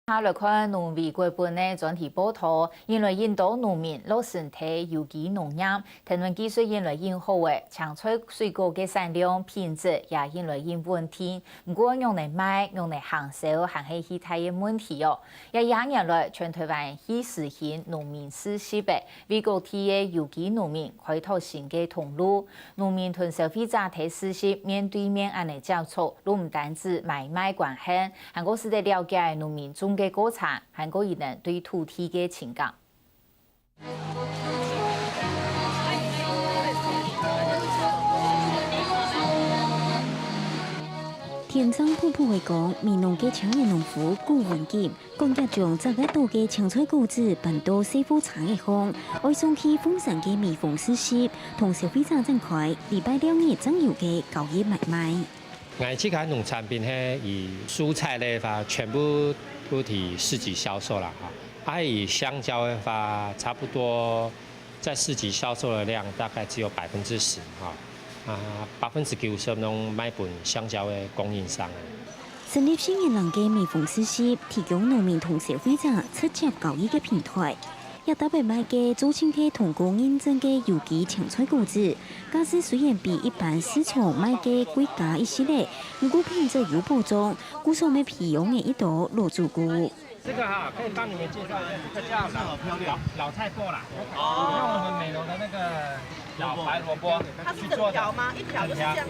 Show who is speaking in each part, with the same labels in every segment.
Speaker 1: 来看农委会本的专题报道，因为引导农民落实体有机农业，天然技术因为引好的，青菜水果的产量品质也因为因问题，不过用来卖、用来行销，还是其他的问题哦。也2年来，全台湾已实行农民实习的，为各地的有机农民开拓新的通路。农民同消费者提实习面对面安尼接触，都唔单止买卖关系，还个是在了解农民中嘅过程，还个伊人对土地嘅情感。
Speaker 2: 天生瀑布的讲，闽南嘅青年农夫顾文杰，工业将10个多嘅青菜果子搬到师傅厂嘅方，爱送去凤山嘅蜜蜂实习，同消费者展开礼拜6日正有嘅交易买卖。
Speaker 3: 我这个农产品呢，以蔬菜类话，全部都提市集销售了哈。以香蕉的话，差不多在市集销售的量大概只有10%哈。90%拢卖本香蕉的供应商。
Speaker 2: 成立新嘅人嘅蜜蜂实习，提供农民同消费者直接交易嘅平台。也特别卖嘅做青体通过认证嘅有机青菜果子，价值虽然比一般市场卖嘅贵价一些咧，不过品质有保障，故所咩皮用嘅一道落足菇。
Speaker 3: 这个哈可以帮你们介绍，这个叫老菜脯啦，用我们美容的那个老白萝卜去做的吗？一条就是这样。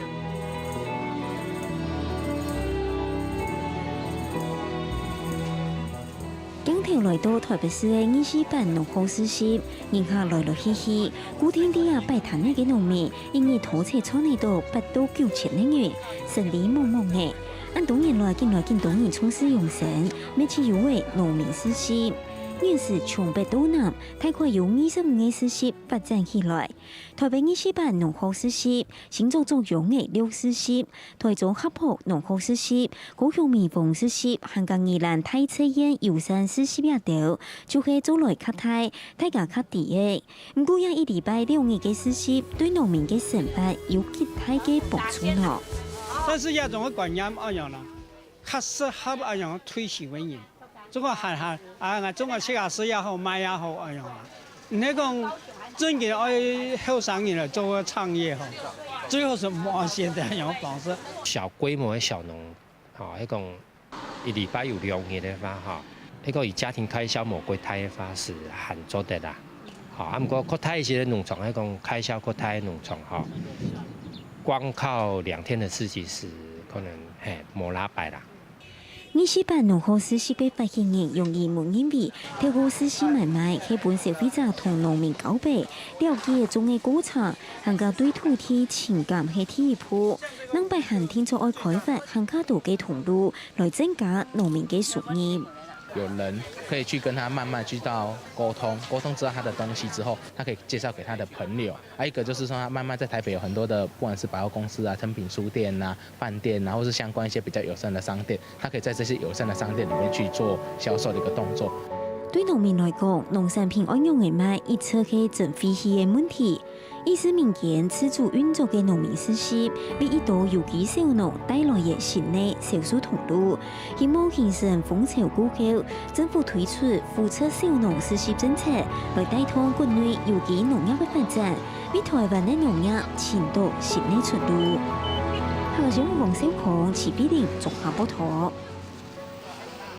Speaker 2: 今天来到台北市的24班农行实习，人客来来去去，古天地啊摆摊嘅农民，因为土车厂内到8到9千元，生意茫茫嘅。按多年来，近多年从事养生，每次有为农民实习。原是从北到南，太快由25个实习发展起来。台北24班农行实习，新竹作用的6实习，台中合浦农行实习，高雄蜜蜂实习，香港宜兰太测验油山实习也到，就是做来较大，大家较低的。不过也一礼拜6日嘅实习，对农民嘅生活有极大嘅帮助咯。
Speaker 4: 但是一种观念一样啦，较适合一样推行文人。中国中国吃下食也好，买也好一样啊。那个真嘅爱后生人来做个创业哈，最好是模现在样方式。
Speaker 3: 小规模的小农，那种一礼拜有2日的话哈，那个以家庭开销无过大的话是很做得啦。不过扩大一些农场，那种开销扩大的农场光靠2天的市集是可能无拉摆啦。
Speaker 2: 24班农行实习嘅发起人用英文英语，透过实习买卖，去帮消费者同农民交配，了解种嘅过程，还有对土地情感嘅体验，能摆行天作爱开发更加多嘅通路，来增加农民嘅收入。
Speaker 5: 有人可以去跟他慢慢去到沟通知道他的东西之后，他可以介绍给他的朋友。一个就是说，他慢慢在台北有很多的，不管是百货公司啊、诚品书店啊、饭店啊，或是相关一些比较友善的商店，他可以在这些友善的商店里面去做销售的一个动作。
Speaker 2: 对农民来讲，农产品按用嚟卖，一扯开整飞起嘅问题。意思民间自主运作嘅农民实习，为一道有机小农带来嘅新嘅销售通路。希望形成风潮过后，政府推出扶持小农实习政策，来带动国内有机农业嘅发展，为台湾嘅农业寻到新嘅出路。香港王小鹏、齐碧玲综合报道。